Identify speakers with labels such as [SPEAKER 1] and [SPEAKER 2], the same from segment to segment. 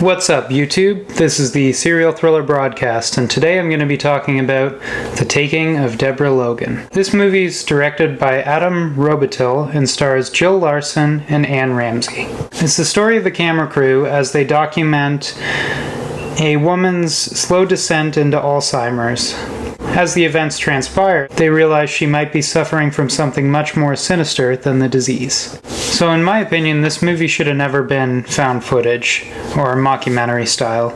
[SPEAKER 1] What's up, YouTube? This is the Serial Thriller Broadcast, and today I'm going to be talking about The Taking of Deborah Logan. This movie is directed by Adam Robitil and stars Jill Larson and Anne Ramsey. It's the story of the camera crew as they document a woman's slow descent into Alzheimer's. As the events transpire, they realize she might be suffering from something much more sinister than the disease. So in my opinion, this movie should have never been found footage or mockumentary style.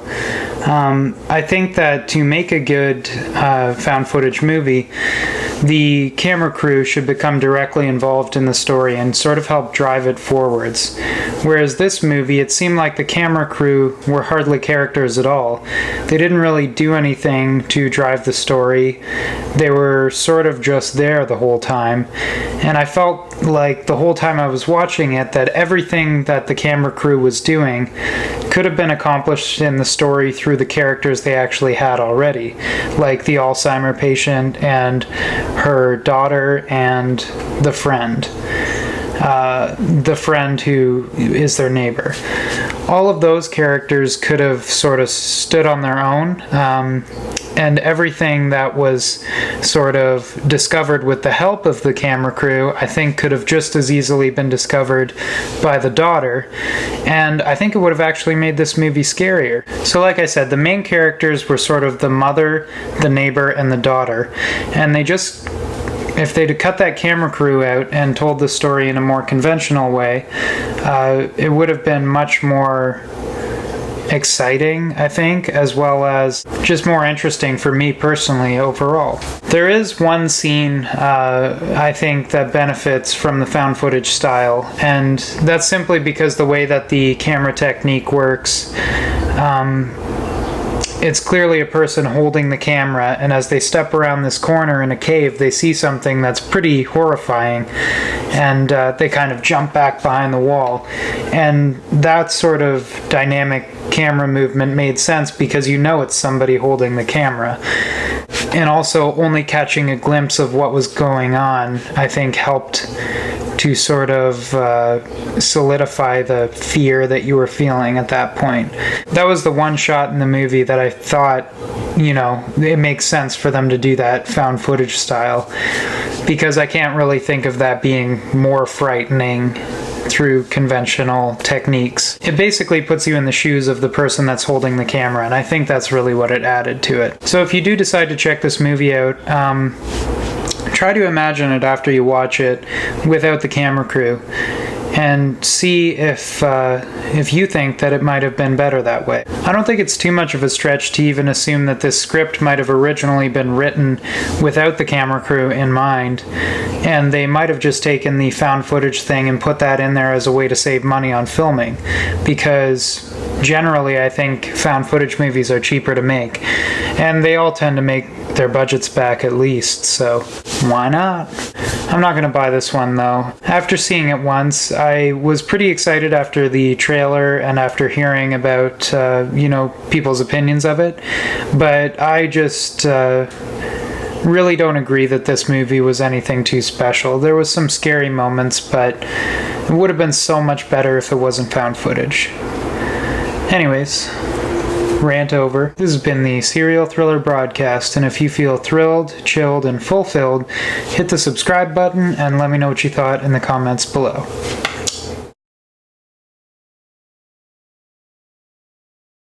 [SPEAKER 1] I think that to make a good found footage movie, the camera crew should become directly involved in the story and sort of help drive it forwards. Whereas this movie, it seemed like the camera crew were hardly characters at all. They didn't really do anything to drive the story. They were sort of just there the whole time. And I felt like the whole time I was watching it that everything that the camera crew was doing could have been accomplished in the story through the characters they actually had already, like the Alzheimer patient and her daughter and the friend who is their neighbor. All of those characters could have sort of stood on their own, and everything that was sort of discovered with the help of the camera crew, I think could have just as easily been discovered by the daughter, and I think it would have actually made this movie scarier. So like I said, the main characters were sort of the mother, the neighbor, and the daughter, and if they'd cut that camera crew out and told the story in a more conventional way, it would have been much more exciting, I think, as well as just more interesting for me personally overall. There is one scene I think that benefits from the found footage style, and that's simply because the way that the camera technique works. It's clearly a person holding the camera, and as they step around this corner in a cave, they see something that's pretty horrifying, and they kind of jump back behind the wall. And that sort of dynamic camera movement made sense because you know it's somebody holding the camera. And also only catching a glimpse of what was going on, I think, helped to sort of solidify the fear that you were feeling at that point. That was the one shot in the movie that I thought, it makes sense for them to do that found footage style, because I can't really think of that being more frightening through conventional techniques. It basically puts you in the shoes of the person that's holding the camera, and I think that's really what it added to it. So if you do decide to check this movie out, try to imagine it after you watch it without the camera crew, and see if you think that it might have been better that way. I don't think it's too much of a stretch to even assume that this script might have originally been written without the camera crew in mind, and they might have just taken the found footage thing and put that in there as a way to save money on filming, because generally I think found footage movies are cheaper to make, and they all tend to make their budgets back at least, so why not? I'm not going to buy this one though. After seeing it once, I was pretty excited after the trailer and after hearing about, people's opinions of it, but I just really don't agree that this movie was anything too special. There was some scary moments, but it would have been so much better if it wasn't found footage. Anyways, rant over. This has been the Serial Thriller Broadcast, and if you feel thrilled, chilled, and fulfilled, hit the subscribe button and let me know what you thought in the comments below.